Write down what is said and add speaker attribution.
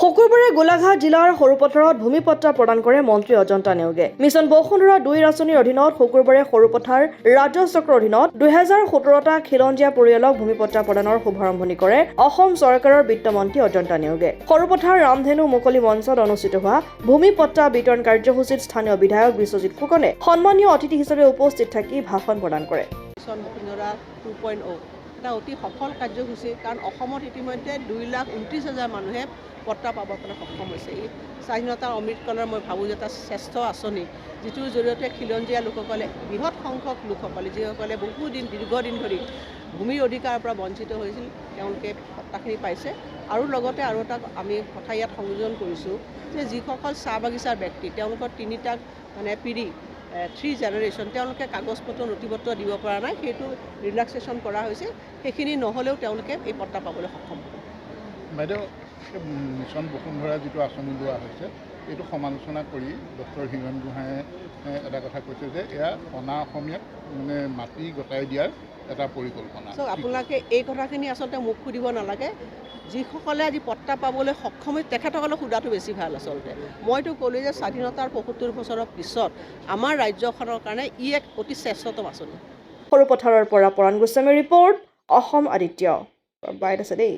Speaker 1: শুকুৰবাৰে গোলাঘাট জিলাৰ সৰুপথাৰত ভূমিপট্টা প্ৰদান কৰে মন্ত্ৰী অজন্তা নেওগে। মিছন বসুন্ধৰা 2 আঁচনিৰ অধীনত শুকুৰবাৰে সৰুপথাৰ ৰাজ্য চক্ৰৰ অধীনত 2017টা খিলঞ্জীয়া পৰিয়ালক ভূমিপট্টা প্ৰদানৰ শুভাৰম্ভণি কৰে অসম চৰকাৰৰ বিত্তমন্ত্ৰী অজন্তা নেওগে। সৰুপথাৰ ৰামধেনু মুকলি মঞ্চত অনুষ্ঠিত হোৱা ভূমিপট্টা বিতৰণ কাৰ্যসূচীত স্থানীয় বিধায়ক বিশ্বজিৎ ফুকনে সন্মানীয় অতিথি হিচাপে উপস্থিত থাকি ভাষণ প্ৰদান কৰে।
Speaker 2: মিছন বসুন্ধৰা 2.0 এটা অতি সফল কাৰ্যসূচী, কাৰণ অসমত ইতিমধ্যে 2,29,000 মানুহে পট্টা পাবৰ কাৰণে সক্ষম হৈছে। এই স্বাধীনতাৰ অমৃতকালৰ মই ভাবোঁ যে এটা শ্ৰেষ্ঠ আঁচনি, যিটোৰ জৰিয়তে খিলঞ্জীয়া লোকসকলে, বৃহৎ সংখ্যক লোকসকলে, যিসকলে দীৰ্ঘদিন ধৰি ভূমিৰ অধিকাৰৰ পৰা বঞ্চিত হৈছিল, তেওঁলোকে পট্টাখিনি পাইছে। আৰু লগতে আৰু এটা আমি কথা ইয়াত সংযোজন কৰিছোঁ যে যিসকল চাহ বাগিচাৰ ব্যক্তি, তেওঁলোকৰ 3টা পিঢ়ি 3 জেনেৰেশ্যন, তেওঁলোকে কাগজ পত্ৰ নথিপত্ৰ দিব পৰা নাই, সেইটো ৰিলেক্সেশ্যন কৰা হৈছে। সেইখিনি নহ'লেও তেওঁলোকে এই পট্টা পাবলৈ সক্ষম হ'ব।
Speaker 3: বাইদেউ, মিছন বসুন্ধৰা যিটো আঁচনি লোৱা হৈছে, এইটো সমালোচনা কৰি ডক্টৰ হিৰণ গোহাঁয়ে এটা কথা কৈছে যে এয়া অনা অসমীয়াক মাটি গতাই দিয়াৰ এটা পৰিকল্পনা।
Speaker 2: আপোনালোকে এই কথাখিনি আচলতে মোক সুধিব নালাগে। যিসকলে আজি পট্টা পাবলৈ সক্ষম হয় তেখেতসকলক সোধাটো বেছি ভাল। আচলতে মইতো ক'লোঁ যে স্বাধীনতাৰ 75 বছৰৰ পিছত আমাৰ ৰাজ্যখনৰ কাৰণে ই এক অতি শ্ৰেষ্ঠতম আঁচনি।
Speaker 1: সৰুপথাৰৰ পৰা পৰাণ গোস্বামীৰ ৰিপৰ্ট, অসম আদিত্য। বাইট আছে দেই।